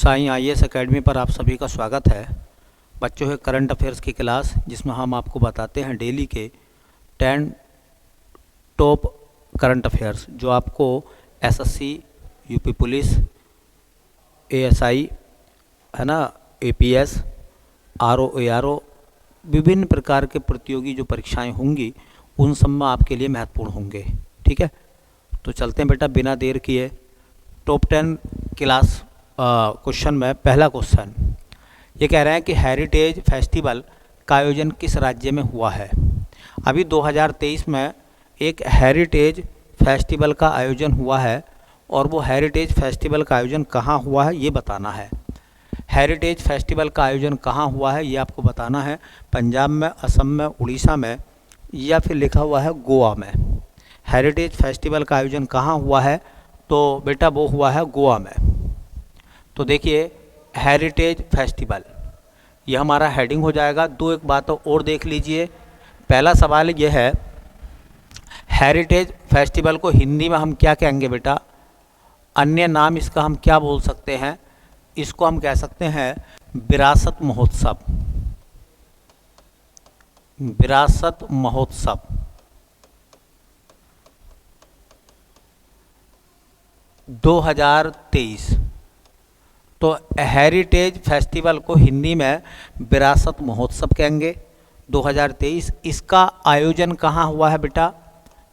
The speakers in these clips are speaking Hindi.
साईं आईएएस एकेडमी पर आप सभी का स्वागत है। बच्चों है करंट अफेयर्स की क्लास, जिसमें हम आपको बताते हैं डेली के 10 टॉप करंट अफेयर्स जो आपको एसएससी, यूपी पुलिस, एएसआई है ना, एपीएस, आरओ, एआरओ, विभिन्न प्रकार के प्रतियोगी जो परीक्षाएं होंगी उन सब में आपके लिए महत्वपूर्ण होंगे। ठीक है, तो चलते हैं बेटा बिना देर किए टॉप 10 क्लास क्वेश्चन में। पहला क्वेश्चन ये कह रहे हैं कि हेरिटेज फेस्टिवल का आयोजन किस राज्य में हुआ है। अभी 2023 में एक हेरिटेज फेस्टिवल का आयोजन हुआ है और वो हेरिटेज फेस्टिवल का आयोजन कहाँ हुआ है ये बताना है। हेरिटेज फेस्टिवल का आयोजन कहाँ हुआ है ये आपको बताना है। पंजाब में, असम में, उड़ीसा में या फिर लिखा हुआ है गोवा में। हेरिटेज फेस्टिवल का आयोजन कहाँ हुआ है तो बेटा वो हुआ है गोवा में। तो देखिए हेरिटेज फेस्टिवल ये हमारा हेडिंग हो जाएगा। दो एक बातों और देख लीजिए। पहला सवाल ये है, हेरिटेज फेस्टिवल को हिंदी में हम क्या कहेंगे बेटा, अन्य नाम इसका हम क्या बोल सकते हैं। इसको हम कह सकते हैं विरासत महोत्सव। विरासत महोत्सव 2023। तो हेरिटेज फेस्टिवल को हिंदी में विरासत महोत्सव कहेंगे 2023। इसका आयोजन कहाँ हुआ है बेटा,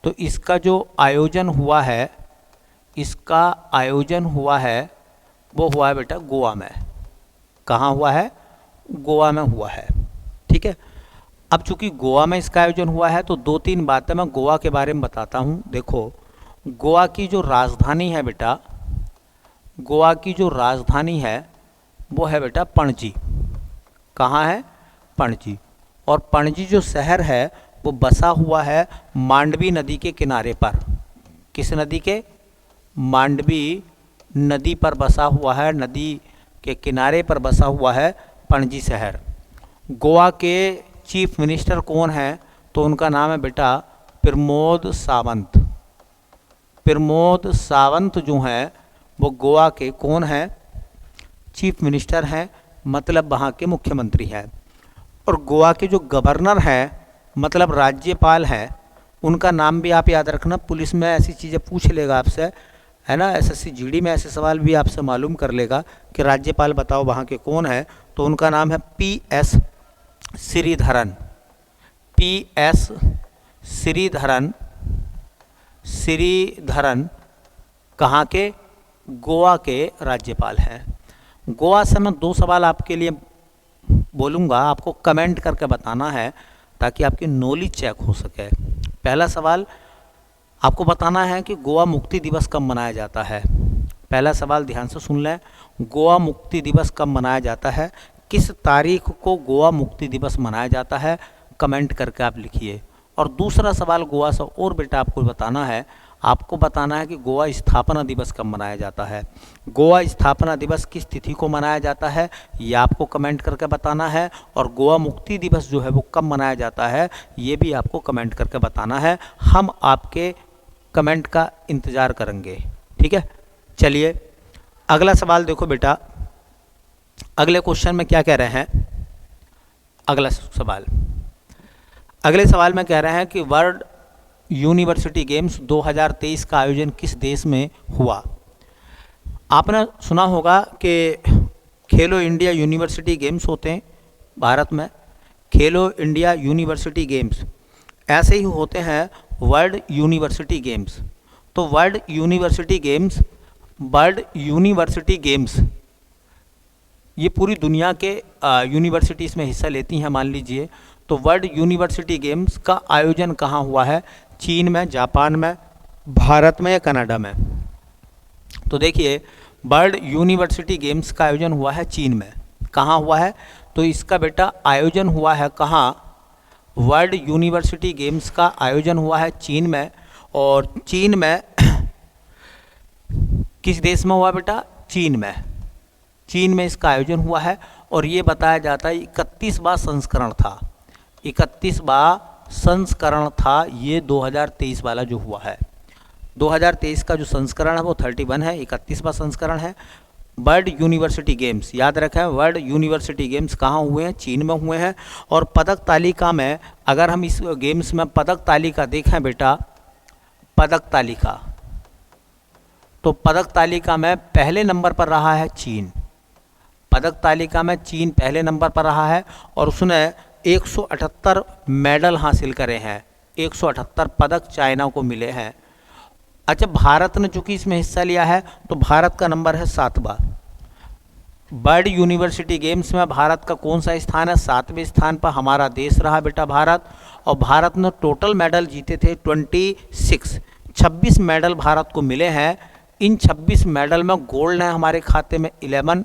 तो इसका जो आयोजन हुआ है, इसका आयोजन हुआ है वो हुआ है बेटा गोवा में। कहाँ हुआ है, गोवा में हुआ है। ठीक है, अब चूंकि गोवा में इसका आयोजन हुआ है तो दो तीन बातें मैं गोवा के बारे में बताता हूँ। देखो, गोवा की जो राजधानी है बेटा, गोवा की जो राजधानी है वो है बेटा पणजी। कहाँ है, पणजी। और पणजी जो शहर है वो बसा हुआ है मांडवी नदी के किनारे पर। किस नदी के, मांडवी नदी पर बसा हुआ है, नदी के किनारे पर बसा हुआ है पणजी शहर। गोवा के चीफ मिनिस्टर कौन है तो उनका नाम है बेटा प्रमोद सावंत। प्रमोद सावंत जो हैं वो गोवा के कौन हैं, चीफ मिनिस्टर हैं, मतलब वहाँ के मुख्यमंत्री हैं। और गोवा के जो गवर्नर हैं मतलब राज्यपाल हैं, उनका नाम भी आप याद रखना। पुलिस में ऐसी चीज़ें पूछ लेगा आपसे, है ना, एसएससी जीडी में ऐसे सवाल भी आपसे मालूम कर लेगा कि राज्यपाल बताओ वहाँ के कौन है। तो उनका नाम है पीएस श्रीधरन। पीएस श्रीधरन। श्रीधरन कहाँ के, गोवा के राज्यपाल हैं। गोवा से मैं दो सवाल आपके लिए बोलूँगा, आपको कमेंट करके बताना है ताकि आपकी नॉलेज चेक हो सके। पहला सवाल आपको बताना है कि गोवा मुक्ति दिवस कब मनाया जाता है। पहला सवाल ध्यान से सुन लें, गोवा मुक्ति दिवस कब मनाया जाता है, किस तारीख को गोवा मुक्ति दिवस मनाया जाता है, कमेंट करके आप लिखिए। और दूसरा सवाल गोवा से और बेटा आपको बताना है, आपको बताना है कि गोवा स्थापना दिवस कब मनाया जाता है। गोवा स्थापना दिवस किस तिथि को मनाया जाता है ये आपको कमेंट करके बताना है। और गोवा मुक्ति दिवस जो है वो कब मनाया जाता है ये भी आपको कमेंट करके बताना है। हम आपके कमेंट का इंतज़ार करेंगे। ठीक है, चलिए अगला सवाल देखो बेटा। अगले क्वेश्चन में क्या कह रहे हैं, अगला सवाल, अगले सवाल में कह रहे हैं कि वर्ल्ड यूनिवर्सिटी गेम्स 2023 का आयोजन किस देश में हुआ। आपने सुना होगा कि खेलो इंडिया यूनिवर्सिटी गेम्स होते हैं भारत में, खेलो इंडिया यूनिवर्सिटी गेम्स। ऐसे ही होते हैं वर्ल्ड यूनिवर्सिटी गेम्स। तो world university games, world university games ये पूरी दुनिया के यूनिवर्सिटीज़ में हिस्सा लेती हैं मान लीजिए। तो वर्ल्ड यूनिवर्सिटी गेम्स का आयोजन कहाँ हुआ है, चीन में, जापान में, भारत में या कनाडा में। तो देखिए वर्ल्ड यूनिवर्सिटी गेम्स का आयोजन हुआ है चीन में। कहाँ हुआ है, तो इसका बेटा आयोजन हुआ है कहाँ, वर्ल्ड यूनिवर्सिटी गेम्स का आयोजन हुआ है चीन में। और चीन में किस देश में हुआ बेटा, चीन में। चीन में इसका आयोजन हुआ है और ये बताया जाता है 31वां संस्करण था। 31वां संस्करण था ये 2023 वाला जो हुआ है। 2023 का जो संस्करण है वो 31 है, 31वां संस्करण है। वर्ल्ड यूनिवर्सिटी गेम्स, याद रखें वर्ल्ड यूनिवर्सिटी गेम्स कहाँ हुए हैं, चीन में हुए हैं। और पदक तालिका में अगर हम इस गेम्स में पदक तालिका देखें बेटा, पदक तालिका, तो पदक तालिका में पहले नंबर पर रहा है चीन। पदक तालिका में चीन पहले नंबर पर रहा है और उसने 178 मेडल हासिल करे हैं, 178 पदक चाइना को मिले हैं। अच्छा, भारत ने चूंकि इसमें हिस्सा लिया है तो भारत का नंबर है 7वां। वर्ल्ड यूनिवर्सिटी गेम्स में भारत का कौन सा स्थान है, 7वें स्थान पर हमारा देश रहा बेटा भारत। और भारत ने टोटल मेडल जीते थे 26 मेडल भारत को मिले हैं। इन 26 मेडल में गोल्ड है हमारे खाते में 11,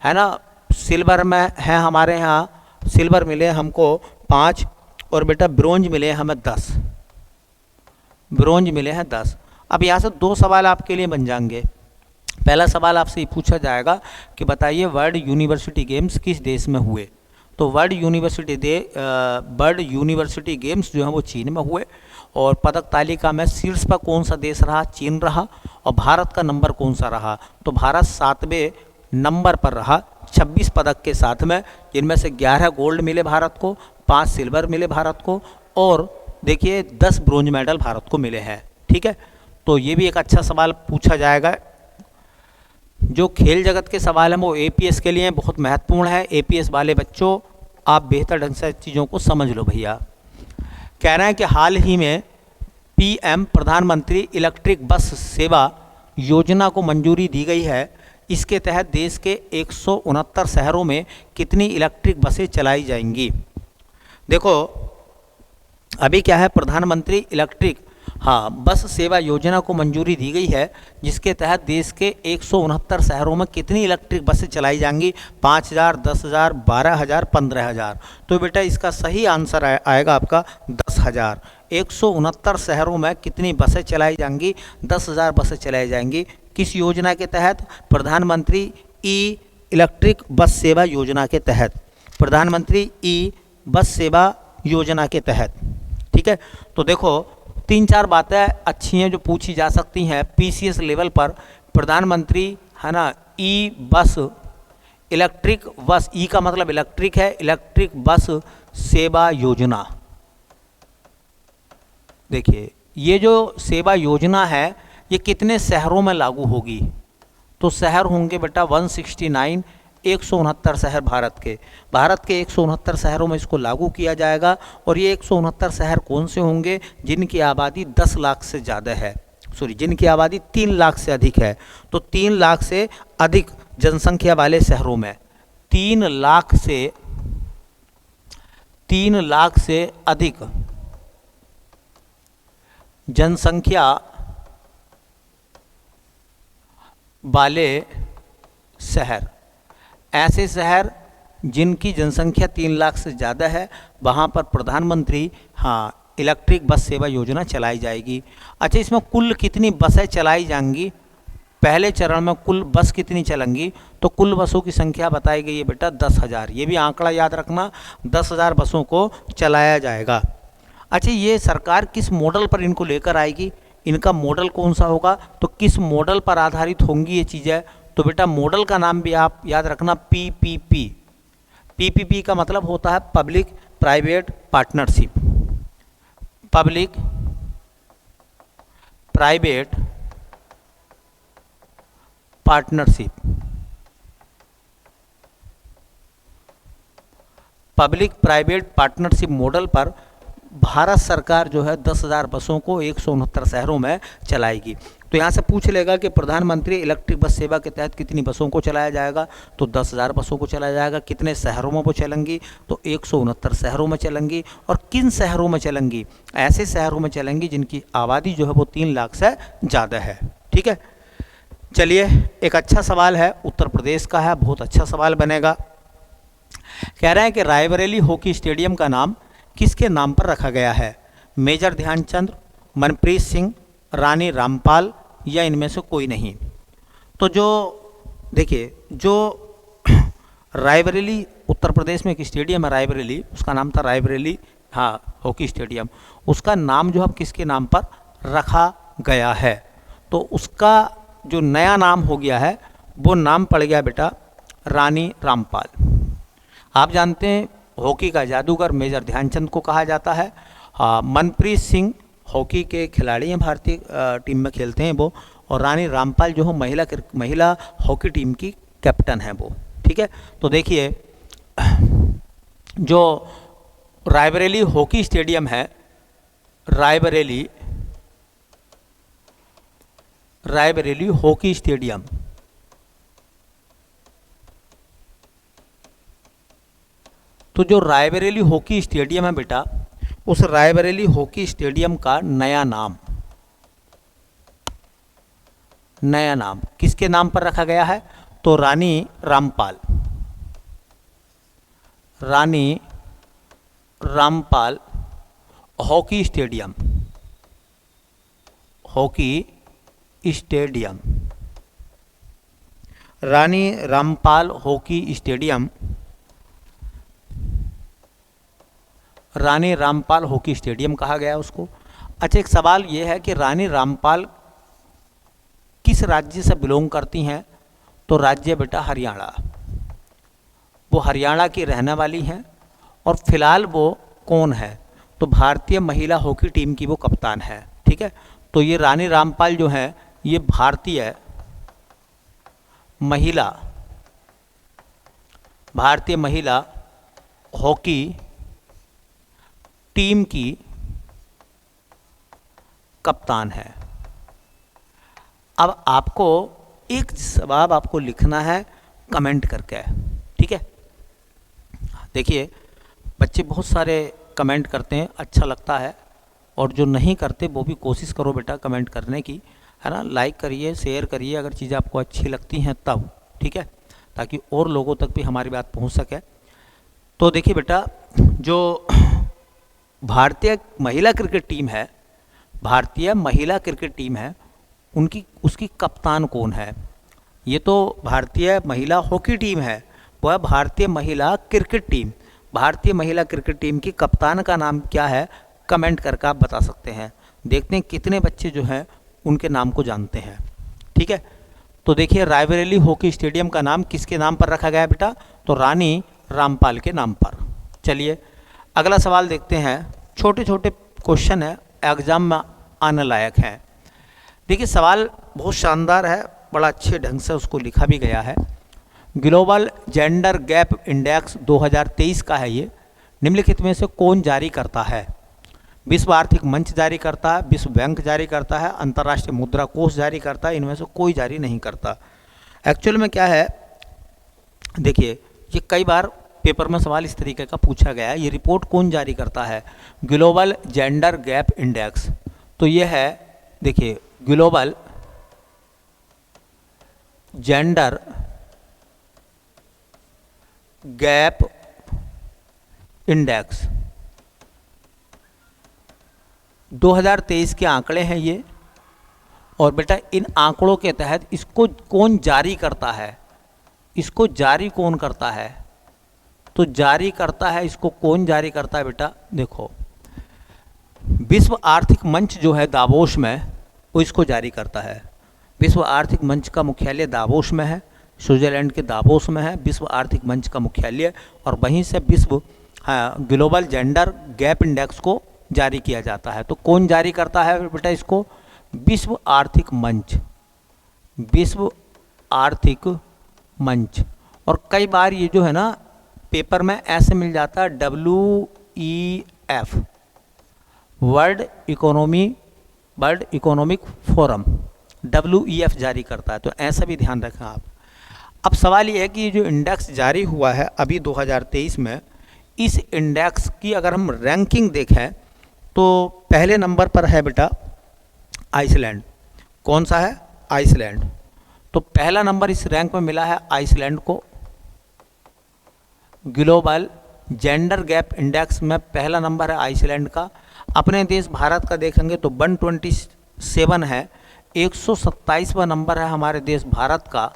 है ना, सिल्वर में है हमारे यहाँ, सिल्वर मिले हमको 5 और बेटा ब्रोंज मिले हमें 10, ब्रोंज मिले हैं 10। अब यहाँ से 2 सवाल आपके लिए बन जाएंगे। पहला सवाल आपसे ये पूछा जाएगा कि बताइए वर्ल्ड यूनिवर्सिटी गेम्स किस देश में हुए। तो वर्ल्ड यूनिवर्सिटी गेम्स जो है वो चीन में हुए और पदक तालिका में शीर्ष पर कौन सा देश रहा, चीन रहा। और भारत का नंबर कौन सा रहा, तो भारत 7वें नंबर पर रहा 26 पदक के साथ में, जिनमें से 11 गोल्ड मिले भारत को, 5 सिल्वर मिले भारत को और देखिए 10 ब्रोंज मेडल भारत को मिले हैं। ठीक है, तो ये भी एक अच्छा सवाल पूछा जाएगा। जो खेल जगत के सवाल हैं वो एपीएस के लिए बहुत महत्वपूर्ण है। एपीएस वाले बच्चों आप बेहतर ढंग से चीज़ों को समझ लो भैया। कह रहे हैं कि हाल ही में पीएम प्रधानमंत्री इलेक्ट्रिक बस सेवा योजना को मंजूरी दी गई है। इसके तहत देश के 169 शहरों में कितनी इलेक्ट्रिक बसें चलाई जाएंगी। देखो अभी क्या है, प्रधानमंत्री इलेक्ट्रिक बस सेवा योजना को मंजूरी दी गई है, जिसके तहत देश के 169 शहरों में कितनी इलेक्ट्रिक बसें चलाई जाएंगी, 5000, 10,000, 12,000, 15,000। तो बेटा इसका सही आंसर आएगा आपका 10,000। 169 शहरों में कितनी बसें चलाई जाएंगी, 10,000 बसें चलाई जाएंगी। किस योजना के तहत, प्रधानमंत्री ई इलेक्ट्रिक बस सेवा योजना के तहत, प्रधानमंत्री ई बस सेवा योजना के तहत। ठीक है, तो देखो 3-4 बातें अच्छी हैं जो पूछी जा सकती हैं पीसीएस लेवल पर। प्रधानमंत्री है ना ई बस, इलेक्ट्रिक बस, ई का मतलब इलेक्ट्रिक है, इलेक्ट्रिक बस सेवा योजना। देखिए ये जो सेवा योजना है ये कितने शहरों में लागू होगी, तो शहर होंगे बेटा 169, 169 शहर भारत के 169 शहरों में इसको लागू किया जाएगा। और ये 169 शहर कौन से होंगे, जिनकी आबादी 10 लाख से ज़्यादा है, जिनकी आबादी 3 लाख से अधिक है। तो 3 लाख से अधिक जनसंख्या वाले शहरों में, 3 लाख से अधिक जनसंख्या वाले शहर, ऐसे शहर जिनकी जनसंख्या 3 लाख से ज़्यादा है, वहाँ पर प्रधानमंत्री इलेक्ट्रिक बस सेवा योजना चलाई जाएगी। अच्छा, इसमें कुल कितनी बसें चलाई जाएंगी, पहले चरण में कुल बस कितनी चलेंगी, तो कुल बसों की संख्या बताई गई है बेटा 10,000। ये भी आंकड़ा याद रखना, 10,000 बसों को चलाया जाएगा। अच्छा, ये सरकार किस मॉडल पर इनको लेकर आएगी, इनका मॉडल कौन सा होगा, तो किस मॉडल पर आधारित होंगी ये चीज़ें, तो बेटा मॉडल का नाम भी आप याद रखना पीपीपी। पीपीपी का मतलब होता है public private partnership, public private partnership. Public private partnership model पर भारत सरकार जो है 10,000 बसों को 169 शहरों में चलाएगी। तो यहाँ से पूछ लेगा कि प्रधानमंत्री इलेक्ट्रिक बस सेवा के तहत कितनी बसों को चलाया जाएगा, तो 10,000 बसों को चलाया जाएगा। कितने शहरों में वो चलेंगी, तो 169 शहरों में चलेंगी। और किन शहरों में चलेंगी, ऐसे शहरों में चलेंगी जिनकी आबादी जो है वो 3 लाख से ज़्यादा है। ठीक है, चलिए एक अच्छा सवाल है, उत्तर प्रदेश का है, बहुत अच्छा सवाल बनेगा। कह रहे हैं कि रायबरेली हॉकी स्टेडियम का नाम किसके नाम पर रखा गया है, मेजर ध्यानचंद, मनप्रीत सिंह, रानी रामपाल या इनमें से कोई नहीं। तो जो देखिए, जो रायबरेली उत्तर प्रदेश में एक स्टेडियम है रायबरेली, उसका नाम था रायबरेली हॉकी स्टेडियम, उसका नाम जो अब किसके नाम पर रखा गया है, तो उसका जो नया नाम हो गया है वो नाम पड़ गया बेटा रानी रामपाल। आप जानते हैं हॉकी का जादूगर मेजर ध्यानचंद को कहा जाता है। मनप्रीत सिंह हॉकी के खिलाड़ी हैं, भारतीय टीम में खेलते हैं वो, और रानी रामपाल जो है महिला हॉकी टीम की कैप्टन है वो। ठीक है, तो देखिए जो रायबरेली हॉकी स्टेडियम है, रायबरेली हॉकी स्टेडियम, तो जो रायबरेली हॉकी स्टेडियम है बेटा, उस रायबरेली हॉकी स्टेडियम का नया नाम किसके नाम पर रखा गया है? तो Rani Rampal hockey stadium, Rani Rampal hockey stadium, Rani Rampal hockey stadium कहा गया उसको। अच्छा, एक सवाल ये है कि रानी रामपाल किस राज्य से बिलोंग करती हैं? तो राज्य बेटा हरियाणा, वो हरियाणा की रहने वाली हैं, और फिलहाल वो कौन है? तो भारतीय महिला हॉकी टीम की वो कप्तान है। ठीक है, तो ये रानी रामपाल जो है ये भारतीय महिला हॉकी टीम की कप्तान है। अब आपको एक जवाब आपको लिखना है कमेंट करके। ठीक है, देखिए बच्चे बहुत सारे कमेंट करते हैं, अच्छा लगता है, और जो नहीं करते वो भी कोशिश करो बेटा कमेंट करने की, है ना। लाइक करिए, शेयर करिए अगर चीज़ें आपको अच्छी लगती हैं तब। ठीक है, ताकि और लोगों तक भी हमारी बात पहुंच सके। तो देखिए बेटा, जो भारतीय महिला क्रिकेट टीम है, उसकी कप्तान कौन है? ये तो भारतीय महिला हॉकी टीम है, वह भारतीय महिला क्रिकेट टीम की कप्तान का नाम क्या है? कमेंट करके आप बता सकते हैं। देखते हैं कितने बच्चे जो हैं उनके नाम को जानते हैं। ठीक है, तो देखिए रायबरेली हॉकी स्टेडियम का नाम किसके नाम पर रखा गया बेटा? तो रानी रामपाल के नाम पर। चलिए अगला सवाल देखते हैं। छोटे छोटे क्वेश्चन है, एग्जाम में आने लायक हैं। देखिए सवाल बहुत शानदार है, बड़ा अच्छे ढंग से उसको लिखा भी गया है। ग्लोबल जेंडर गैप इंडेक्स 2023 का है ये। निम्नलिखित में से कौन जारी करता है? विश्व आर्थिक मंच जारी करता है, विश्व बैंक जारी करता है, अंतर्राष्ट्रीय मुद्रा कोष जारी करता है, इनमें से कोई जारी नहीं करता। एक्चुअल में क्या है, देखिए ये कई बार पेपर में सवाल इस तरीके का पूछा गया है। ये रिपोर्ट कौन जारी करता है? ग्लोबल जेंडर गैप इंडेक्स, तो ये है देखिए ग्लोबल जेंडर गैप इंडेक्स 2023 के आंकड़े हैं ये। और बेटा इन आंकड़ों के तहत इसको कौन जारी करता है? इसको जारी कौन करता है? तो जारी करता है, इसको कौन जारी करता है बेटा? देखो विश्व आर्थिक मंच जो है दावोस में, वो इसको जारी करता है। विश्व आर्थिक मंच का मुख्यालय दावोस में है, स्विट्जरलैंड के दावोस में है विश्व आर्थिक मंच का मुख्यालय, और वहीं से ग्लोबल जेंडर गैप इंडेक्स को जारी किया जाता है। तो कौन जारी करता है बेटा इसको? विश्व आर्थिक मंच। और कई बार ये जो है ना पेपर में ऐसे मिल जाता है WEF, world economic forum, WEF जारी करता है, तो ऐसा भी ध्यान रखें आप। अब सवाल ये है कि जो इंडेक्स जारी हुआ है अभी 2023 में, इस इंडेक्स की अगर हम रैंकिंग देखें तो पहले नंबर पर है बेटा आइसलैंड। कौन सा है? आइसलैंड। तो पहला नंबर इस रैंक में मिला है आइसलैंड को। ग्लोबल जेंडर गैप इंडेक्स में पहला नंबर है आइसलैंड का। अपने देश भारत का देखेंगे तो 127 है, 127वां नंबर है हमारे देश भारत का।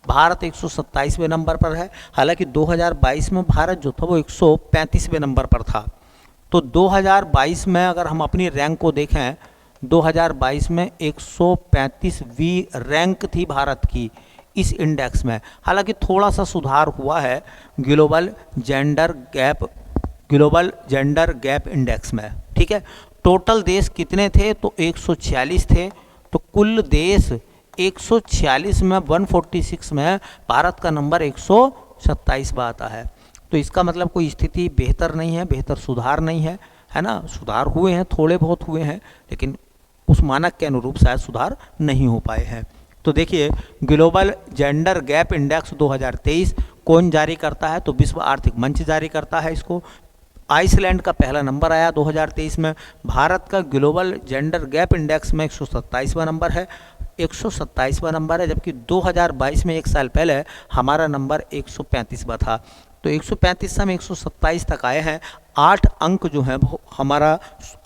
भारत 127वें नंबर पर है। हालांकि 2022 में भारत जो था वो 135वें नंबर पर था। तो 2022 में अगर हम अपनी रैंक को देखें, 2022 में 135वीं रैंक थी भारत की। इस इंडेक्स में। हालांकि थोड़ा सा सुधार हुआ है ग्लोबल जेंडर गैप इंडेक्स में, ठीक है। टोटल देश कितने थे, तो 146 थे। तो कुल देश 146 में 146 में भारत का नंबर 127वां आता है। तो इसका मतलब कोई स्थिति बेहतर नहीं है, बेहतर सुधार नहीं है, है ना। सुधार हुए हैं, थोड़े बहुत हुए हैं, लेकिन उस मानक के अनुरूप शायद सुधार नहीं हो पाए हैं। तो देखिए ग्लोबल जेंडर गैप इंडेक्स 2023 कौन जारी करता है, तो विश्व आर्थिक मंच जारी करता है इसको। आइसलैंड का पहला नंबर आया 2023 में। भारत का ग्लोबल जेंडर गैप इंडेक्स में 127वां नंबर है, 127वां नंबर है, जबकि 2022 में एक साल पहले हमारा नंबर 135वां था। तो 135 से हम 127 तक आए हैं। 8 अंक जो है वो हमारा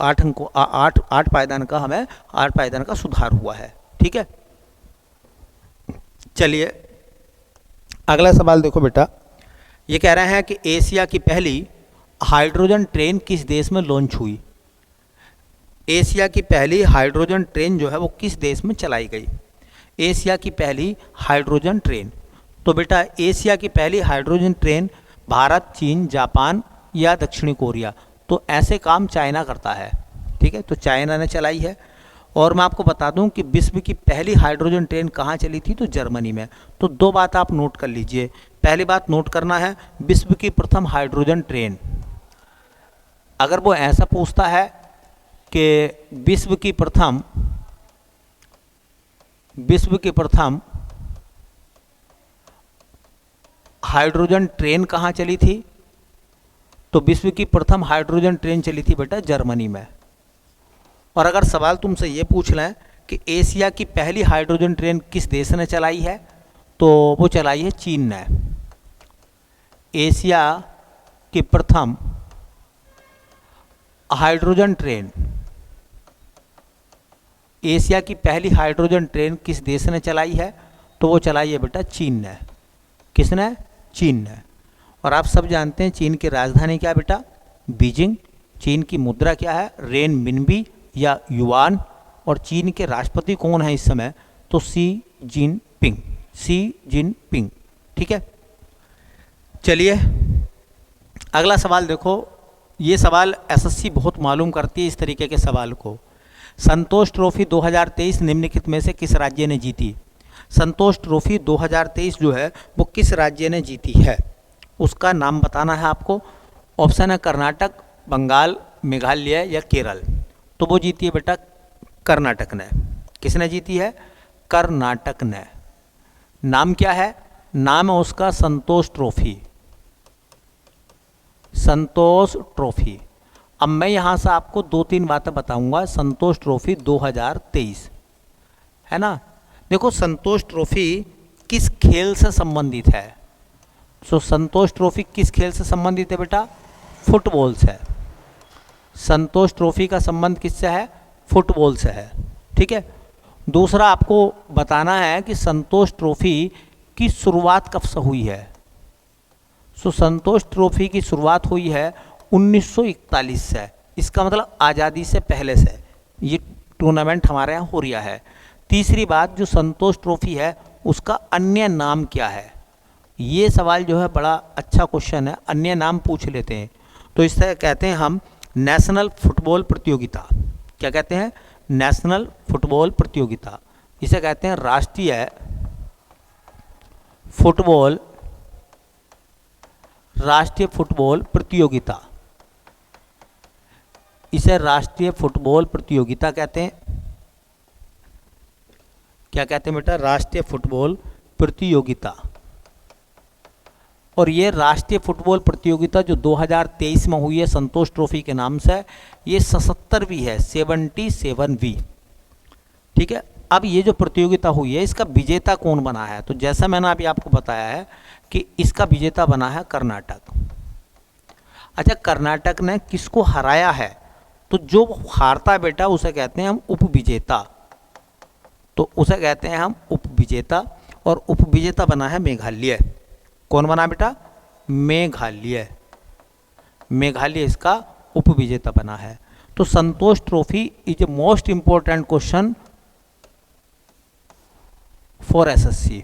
8 पायदान का हमें 8 पायदान का सुधार हुआ है, ठीक है। चलिए अगला सवाल देखो बेटा, ये कह रहे हैं कि एशिया की पहली हाइड्रोजन ट्रेन किस देश में लॉन्च हुई। एशिया की पहली हाइड्रोजन ट्रेन जो है वो किस देश में चलाई गई। एशिया की पहली हाइड्रोजन ट्रेन, तो बेटा एशिया की पहली हाइड्रोजन ट्रेन भारत, चीन, जापान या दक्षिणी कोरिया। तो ऐसे काम चाइना करता है, ठीक है, तो चाइना ने चलाई है। और मैं आपको बता दूं कि विश्व की पहली हाइड्रोजन ट्रेन कहाँ चली थी, तो जर्मनी में। तो 2 बात आप नोट कर लीजिए। पहली बात नोट करना है, विश्व की प्रथम हाइड्रोजन ट्रेन। अगर वो ऐसा पूछता है कि विश्व की प्रथम हाइड्रोजन ट्रेन कहाँ चली थी, तो विश्व की प्रथम हाइड्रोजन ट्रेन चली थी बेटा जर्मनी में। और अगर सवाल तुमसे ये पूछ लें कि एशिया की पहली हाइड्रोजन ट्रेन किस देश ने चलाई है, तो वो चलाई है चीन ने। एशिया की प्रथम हाइड्रोजन ट्रेन, एशिया की पहली हाइड्रोजन ट्रेन किस देश ने चलाई है, तो वो चलाई है बेटा चीन ने। किसने, चीन ने। और आप सब जानते हैं चीन की राजधानी क्या है बेटा, बीजिंग। चीन की मुद्रा क्या है, रेन मिनबी या युआन। और चीन के राष्ट्रपति कौन है इस समय, तो शी जिनपिंग, ठीक है। चलिए अगला सवाल देखो, ये सवाल एसएससी बहुत मालूम करती है इस तरीके के सवाल को। संतोष ट्रॉफी 2023 निम्नलिखित में से किस राज्य ने जीती। संतोष ट्रॉफी 2023 जो है वो किस राज्य ने जीती है, उसका नाम बताना है आपको। ऑप्शन है कर्नाटक, बंगाल, मेघालय या केरल। तो वो जीती है बेटा कर्नाटक ने। किसने जीती है, कर्नाटक ने। नाम क्या है, नाम है उसका संतोष ट्रॉफी, संतोष ट्रॉफी। अब मैं यहाँ से आपको 2-3 बातें बताऊंगा संतोष ट्रॉफी 2023, है ना। देखो संतोष ट्रॉफी किस खेल से संबंधित है, सो संतोष ट्रॉफी किस खेल से संबंधित है बेटा, फुटबॉल से। संतोष ट्रॉफी का संबंध किससे है, फुटबॉल से है, ठीक है। दूसरा आपको बताना है कि संतोष ट्रॉफी की शुरुआत कब से हुई है। सो संतोष ट्रॉफी की शुरुआत हुई है 1941 से। इसका मतलब आज़ादी से पहले से ये टूर्नामेंट हमारे यहाँ हो रहा है। तीसरी बात, जो संतोष ट्रॉफी है उसका अन्य नाम क्या है। ये सवाल जो है बड़ा अच्छा क्वेश्चन है, अन्य नाम पूछ लेते हैं। तो इससे कहते हैं हम नेशनल फुटबॉल प्रतियोगिता। क्या कहते हैं, नेशनल फुटबॉल प्रतियोगिता। इसे कहते हैं राष्ट्रीय फुटबॉल प्रतियोगिता। इसे राष्ट्रीय फुटबॉल प्रतियोगिता कहते हैं। क्या कहते हैं बेटा, राष्ट्रीय फुटबॉल प्रतियोगिता। और ये राष्ट्रीय फुटबॉल प्रतियोगिता जो 2023 में हुई है संतोष ट्रॉफी के नाम से, ये 77वीं है, 77वीं, ठीक है। अब ये जो प्रतियोगिता हुई है इसका विजेता कौन बना है, तो जैसा मैंने अभी आपको बताया है कि इसका विजेता बना है कर्नाटक। अच्छा, कर्नाटक ने किसको हराया है, तो जो हारता है बेटा उसे कहते हैं हम उपविजेता। तो उसे कहते हैं हम उपविजेता। और उपविजेता बना है मेघालय। कौन बना बेटा, मेघालय। मेघालय इसका उपविजेता बना है। तो Santosh trophy is a most important question for SSC.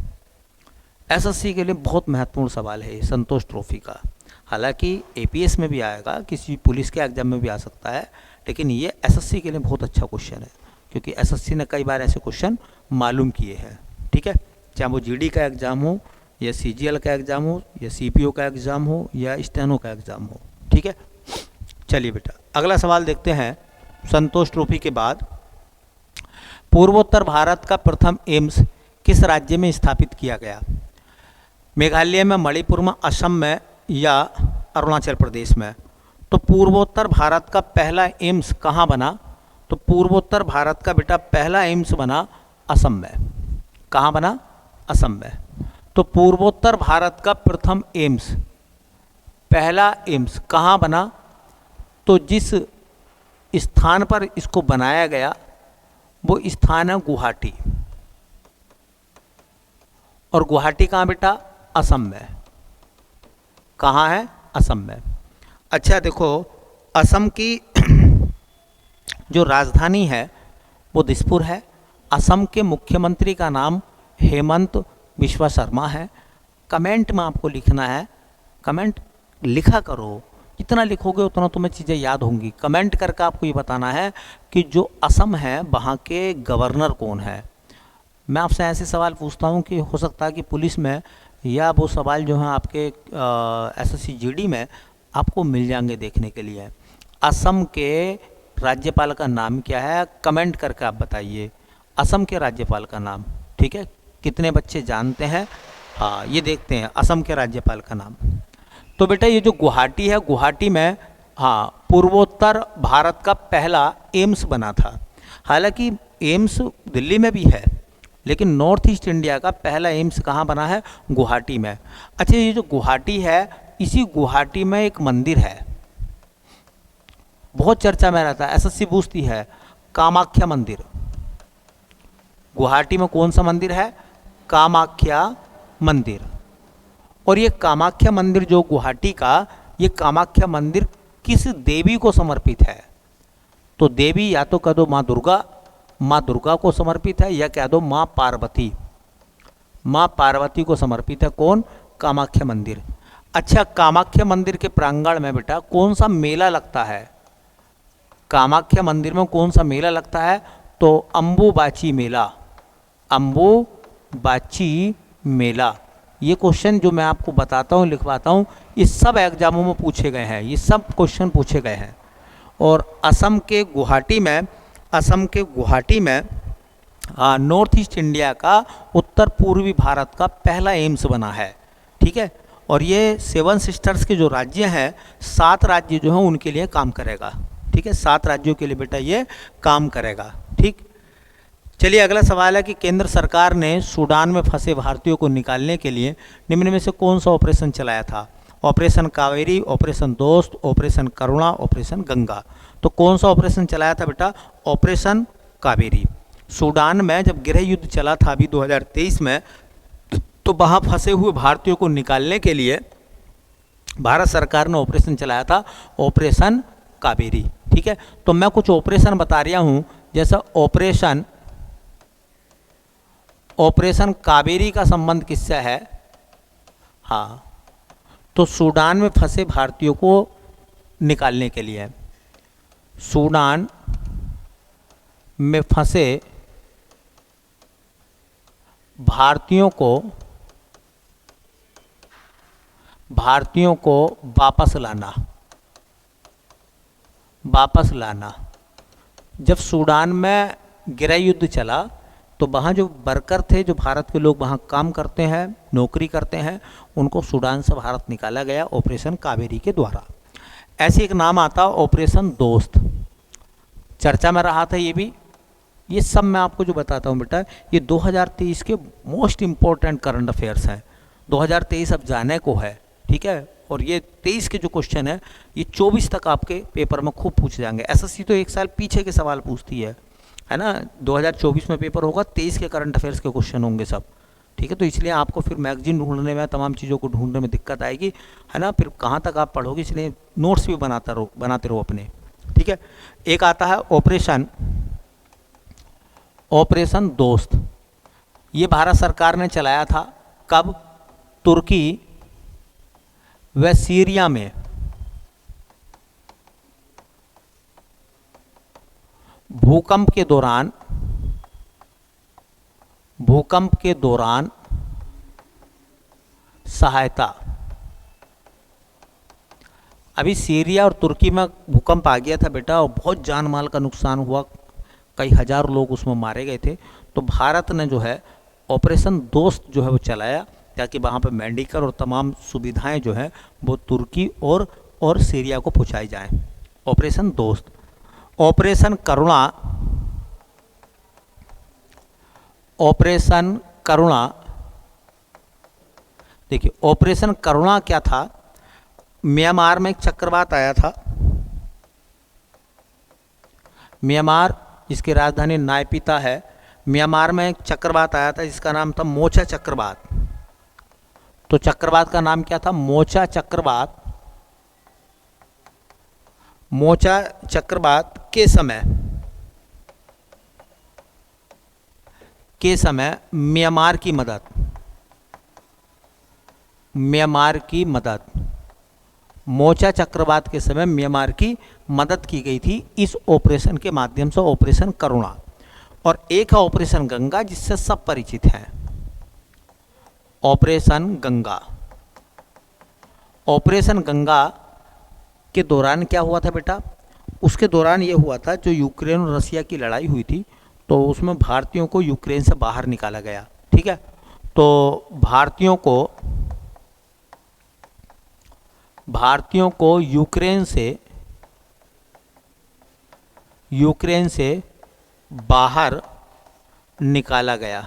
SSC के लिए बहुत महत्वपूर्ण सवाल है ये संतोष ट्रॉफी का। हालांकि एपीएस में भी आएगा, किसी पुलिस के एग्जाम में भी आ सकता है, लेकिन ये एसएससी के लिए बहुत अच्छा क्वेश्चन है, क्योंकि एसएससी ने कई बार ऐसे क्वेश्चन मालूम किए हैं। ठीक है, चाहे वो जीडी का एग्ज़ाम हो या सीजीएल का एग्ज़ाम हो या सीपीओ का एग्ज़ाम हो या स्टेनो का एग्ज़ाम हो। ठीक है, चलिए बेटा अगला सवाल देखते हैं। संतोष ट्रॉफी के बाद पूर्वोत्तर भारत का प्रथम एम्स किस राज्य में स्थापित किया गया? मेघालय में, मणिपुर में, असम में या अरुणाचल प्रदेश में? तो पूर्वोत्तर भारत का पहला एम्स कहाँ बना? तो पूर्वोत्तर भारत का बेटा पहला एम्स बना असम में। कहाँ बना? असम में। तो पूर्वोत्तर भारत का प्रथम एम्स, पहला एम्स कहाँ बना? तो जिस स्थान पर इसको बनाया गया वो स्थान है गुवाहाटी। और गुवाहाटी कहाँ बेटा? असम में। कहाँ है? असम में। अच्छा देखो, असम की जो राजधानी है वो दिसपुर है। असम के मुख्यमंत्री का नाम हेमंत बिस्वा शर्मा है। कमेंट में आपको लिखना है, कमेंट लिखा करो, जितना लिखोगे उतना तुम्हें चीज़ें याद होंगी। कमेंट करके आपको ये बताना है कि जो असम है वहाँ के गवर्नर कौन है। मैं आपसे ऐसे सवाल पूछता हूँ कि हो सकता है कि पुलिस में या वो सवाल जो है आपके एसएससी जीडी में आपको मिल जाएंगे देखने के लिए। असम के राज्यपाल का नाम क्या है? कमेंट करके आप बताइए असम के राज्यपाल का नाम। ठीक है, कितने बच्चे जानते हैं? हाँ, ये देखते हैं असम के राज्यपाल का नाम। तो बेटा ये जो गुवाहाटी है, गुवाहाटी में हाँ पूर्वोत्तर भारत का पहला एम्स बना था। हालांकि एम्स दिल्ली में भी है, लेकिन नॉर्थ ईस्ट इंडिया का पहला एम्स कहाँ बना है? गुवाहाटी में। अच्छा, ये जो गुवाहाटी है, इसी गुवाहाटी में एक मंदिर है, बहुत चर्चा में रहता है, एसएससी पूछती है, कामाख्या मंदिर। गुवाहाटी में कौन सा मंदिर है? कामाख्या मंदिर। और ये कामाख्या मंदिर जो गुवाहाटी का, ये कामाख्या मंदिर किस देवी को समर्पित है? तो देवी या तो कह दो माँ दुर्गा, माँ दुर्गा को समर्पित है, या कह दो माँ पार्वती, माँ पार्वती को समर्पित है। कौन? कामाख्या मंदिर। अच्छा, कामाख्या मंदिर के प्रांगण में बेटा कौन सा मेला लगता है? कामाख्या मंदिर में कौन सा मेला लगता है? तो अम्बुबाची मेला, अम्बुबाची मेला। ये क्वेश्चन जो मैं आपको बताता हूँ, लिखवाता हूँ, ये सब एग्जामों में पूछे गए हैं, ये सब क्वेश्चन पूछे गए हैं। और असम के गुवाहाटी में, असम के गुवाहाटी में नॉर्थ ईस्ट इंडिया का, उत्तर पूर्वी भारत का पहला एम्स बना है। ठीक है, और ये 7 सिस्टर्स के जो राज्य हैं, 7 राज्य जो हैं उनके लिए काम करेगा। ठीक है, 7 राज्यों के लिए बेटा ये काम करेगा। ठीक, चलिए अगला सवाल है कि केंद्र सरकार ने सूडान में फंसे भारतीयों को निकालने के लिए निम्न में से कौन सा ऑपरेशन चलाया था? ऑपरेशन कावेरी, ऑपरेशन दोस्त, ऑपरेशन करुणा, ऑपरेशन गंगा। तो कौन सा ऑपरेशन चलाया था बेटा? ऑपरेशन कावेरी। सूडान में जब गृह युद्ध चला था अभी 2023 में, तो वहाँ फंसे हुए भारतीयों को निकालने के लिए भारत सरकार ने ऑपरेशन चलाया था, ऑपरेशन कावेरी। ठीक है, तो मैं कुछ ऑपरेशन बता रहा हूँ, जैसा ऑपरेशन कावेरी का संबंध किससे है? हाँ, तो सूडान में फंसे भारतीयों को निकालने के लिए, सूडान में फंसे भारतीयों को वापस लाना। जब सूडान में गृह युद्ध चला तो वहाँ जो वर्कर थे, जो भारत के लोग वहाँ काम करते हैं, नौकरी करते हैं, उनको सूडान से भारत निकाला गया ऑपरेशन कावेरी के द्वारा। ऐसे एक नाम आता ऑपरेशन दोस्त, चर्चा में रहा था ये भी। ये सब मैं आपको जो बताता हूँ बेटा, ये 2023 के मोस्ट इम्पोर्टेंट करंट अफेयर्स हैं। 2023 अब जाने को है, ठीक है, और ये 23 के जो क्वेश्चन है ये 24 तक आपके पेपर में खूब पूछे जाएंगे। एसएससी तो एक साल पीछे के सवाल पूछती है ना। 2024 में पेपर होगा, 23 के करंट अफेयर्स के क्वेश्चन होंगे सब। ठीक है, तो इसलिए आपको फिर मैगजीन ढूंढने में, तमाम चीज़ों को ढूंढने में दिक्कत आएगी, है ना। फिर कहाँ तक आप पढ़ोगे, इसलिए नोट्स भी बनाते रहो अपने। ठीक है, एक आता है ऑपरेशन दोस्त। ये भारत सरकार ने चलाया था, कब? तुर्की व सीरिया में भूकंप के दौरान सहायता। अभी सीरिया और तुर्की में भूकंप आ गया था बेटा, और बहुत जान माल का नुकसान हुआ, कई हजार लोग उसमें मारे गए थे। तो भारत ने जो है ऑपरेशन दोस्त जो है वो चलाया, ताकि वहाँ पर मेडिकल और तमाम सुविधाएं जो है वो तुर्की और सीरिया को पहुँचाई जाएं। ऑपरेशन दोस्त। ऑपरेशन करुणा, देखिए ऑपरेशन करुणा क्या था, म्यांमार में एक चक्रवात आया था। म्यांमार जिसकी राजधानी नायपीता है, म्यांमार में एक चक्रवात आया था जिसका नाम था मोचा चक्रवात। तो चक्रवात का नाम क्या था? मोचा चक्रवात। मोचा चक्रवात के समय म्यांमार की मदद, मोचा चक्रवात के समय म्यांमार की मदद की गई थी इस ऑपरेशन के माध्यम से, ऑपरेशन करुणा। और एक है ऑपरेशन गंगा, जिससे सब परिचित हैं, ऑपरेशन गंगा। ऑपरेशन गंगा के दौरान क्या हुआ था बेटा? उसके दौरान ये हुआ था, जो यूक्रेन और रसिया की लड़ाई हुई थी, तो उसमें भारतीयों को यूक्रेन से बाहर निकाला गया। ठीक है, तो भारतीयों को यूक्रेन से बाहर निकाला गया।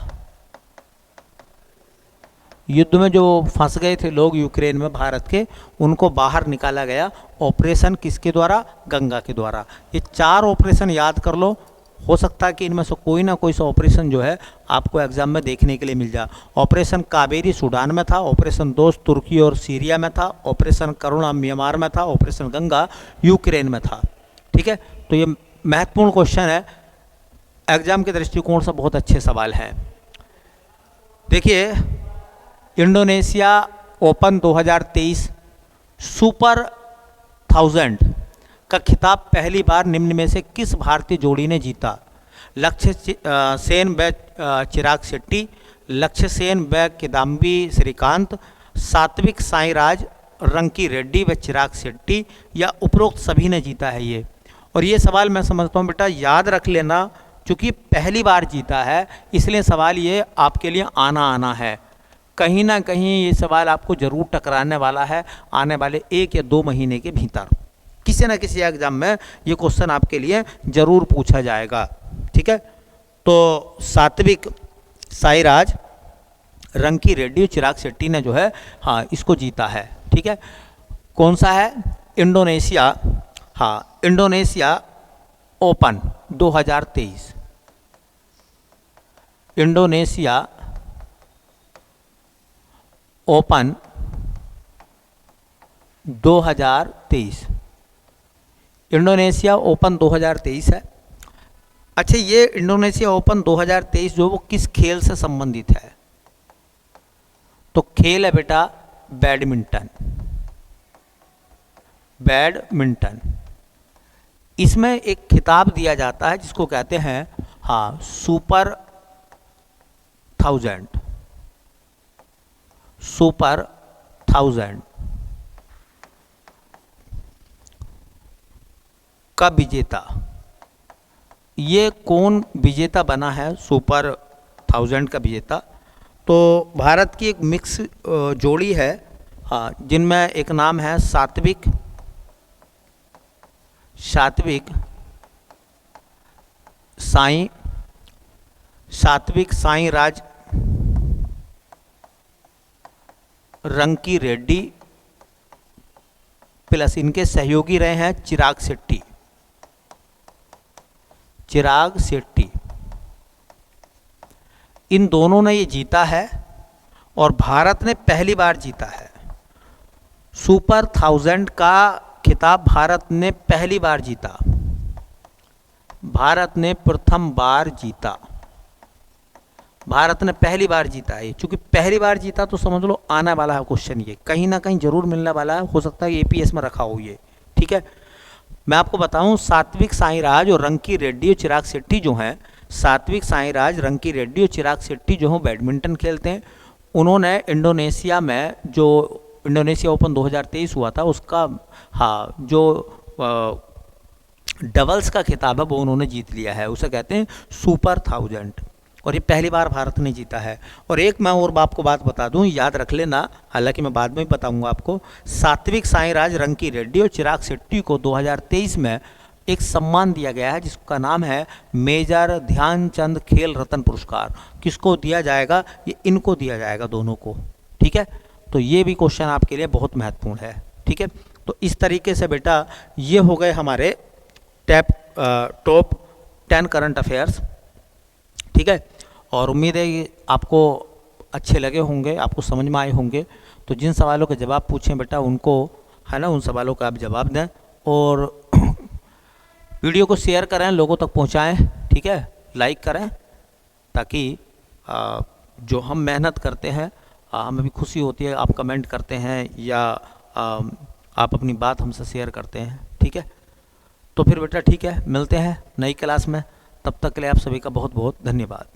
युद्ध में जो फंस गए थे लोग यूक्रेन में भारत के, उनको बाहर निकाला गया। ऑपरेशन किसके द्वारा? गंगा के द्वारा। ये 4 ऑपरेशन याद कर लो, हो सकता है कि इनमें से कोई ना कोई सा ऑपरेशन जो है आपको एग्जाम में देखने के लिए मिल जाए। ऑपरेशन कावेरी सूडान में था, ऑपरेशन दोस्त तुर्की और सीरिया में था, ऑपरेशन करुणा म्यांमार में था, ऑपरेशन गंगा यूक्रेन में था। ठीक है, तो ये महत्वपूर्ण क्वेश्चन है, एग्जाम के दृष्टिकोण से बहुत अच्छे सवाल हैं। देखिए, इंडोनेशिया ओपन 2023 सुपर 1000 का खिताब पहली बार निम्न में से किस भारतीय जोड़ी ने जीता? लक्ष्य सेन व चिराग शेट्टी, लक्ष्य सेन व किदाम्बी श्रीकांत, सात्विक साईराज रंकी रेड्डी व चिराग शेट्टी, या उपरोक्त सभी ने जीता है ये। और ये सवाल मैं समझता हूँ बेटा याद रख लेना, क्योंकि पहली बार जीता है, इसलिए सवाल ये आपके लिए आना है। कहीं ना कहीं ये सवाल आपको जरूर टकराने वाला है आने वाले 1 या 2 महीने के भीतर। किसी न किसी एग्जाम में ये क्वेश्चन आपके लिए जरूर पूछा जाएगा। ठीक है, तो सात्विक साईराज रंकी रेड्डी चिराग शेट्टी ने जो है हाँ इसको जीता है। ठीक है, कौन सा है? इंडोनेशिया, हाँ Indonesia open 2023। Indonesia open 2023, Indonesia open 2023 है। अच्छा, ये इंडोनेशिया ओपन 2023 जो वो किस खेल से संबंधित है? तो खेल है बेटा बैडमिंटन। इसमें एक खिताब दिया जाता है जिसको कहते हैं हाँ सुपर 1000, सुपर 1000 का विजेता। ये कौन विजेता बना है सुपर 1000 का विजेता? तो भारत की एक मिक्स जोड़ी है, हाँ, जिनमें एक नाम है सात्विक साईराज रंकी रेड्डी, प्लस इनके सहयोगी रहे हैं चिराग शेट्टी। इन दोनों ने ये जीता है और भारत ने पहली बार जीता है। सुपर 1000 का खिताब भारत ने पहली बार जीता, भारत ने प्रथम बार जीता। भारत ने पहली बार जीता है। चूंकि पहली बार जीता तो समझ लो आने वाला है क्वेश्चन, ये कहीं ना कहीं जरूर मिलने वाला है, हो सकता है एपीएस में रखा हो ये। ठीक है, मैं आपको बताऊं, सात्विक साईराज और रंकी रेड्डी और चिराग शेट्टी जो हैं, सात्विक साईराज, रंकी रेड्डी और चिराग शेट्टी जो हैं बैडमिंटन खेलते हैं। उन्होंने इंडोनेशिया में जो इंडोनेशिया ओपन 2023 हुआ था उसका, हाँ, जो डबल्स का खिताब है वो उन्होंने जीत लिया है, उसे कहते हैं सुपर 1000, और ये पहली बार भारत ने जीता है। और एक मैं और आपको बात बता दूं, याद रख लेना, हालांकि मैं बाद में भी बताऊंगा आपको, सात्विक साईराज, रंकी रेड्डी और चिराग शेट्टी को 2023 में एक सम्मान दिया गया है जिसका नाम है मेजर ध्यानचंद खेल रत्न पुरस्कार। किसको दिया जाएगा? ये इनको दिया जाएगा, दोनों को। ठीक है, तो ये भी क्वेश्चन आपके लिए बहुत महत्वपूर्ण है। ठीक है, तो इस तरीके से बेटा ये हो गए हमारे टॉप 10 करंट अफेयर्स। ठीक है, और उम्मीद है कि आपको अच्छे लगे होंगे, आपको समझ में आए होंगे। तो जिन सवालों के जवाब पूछें बेटा उनको, है ना, उन सवालों का आप जवाब दें, और वीडियो को शेयर करें, लोगों तक पहुंचाएं। ठीक है, लाइक करें, ताकि जो हम मेहनत करते हैं हमें भी खुशी होती है, आप कमेंट करते हैं या आप अपनी बात हमसे शेयर करते हैं। ठीक है, तो फिर बेटा ठीक है, मिलते हैं नई क्लास में, तब तक के लिए आप सभी का बहुत बहुत धन्यवाद।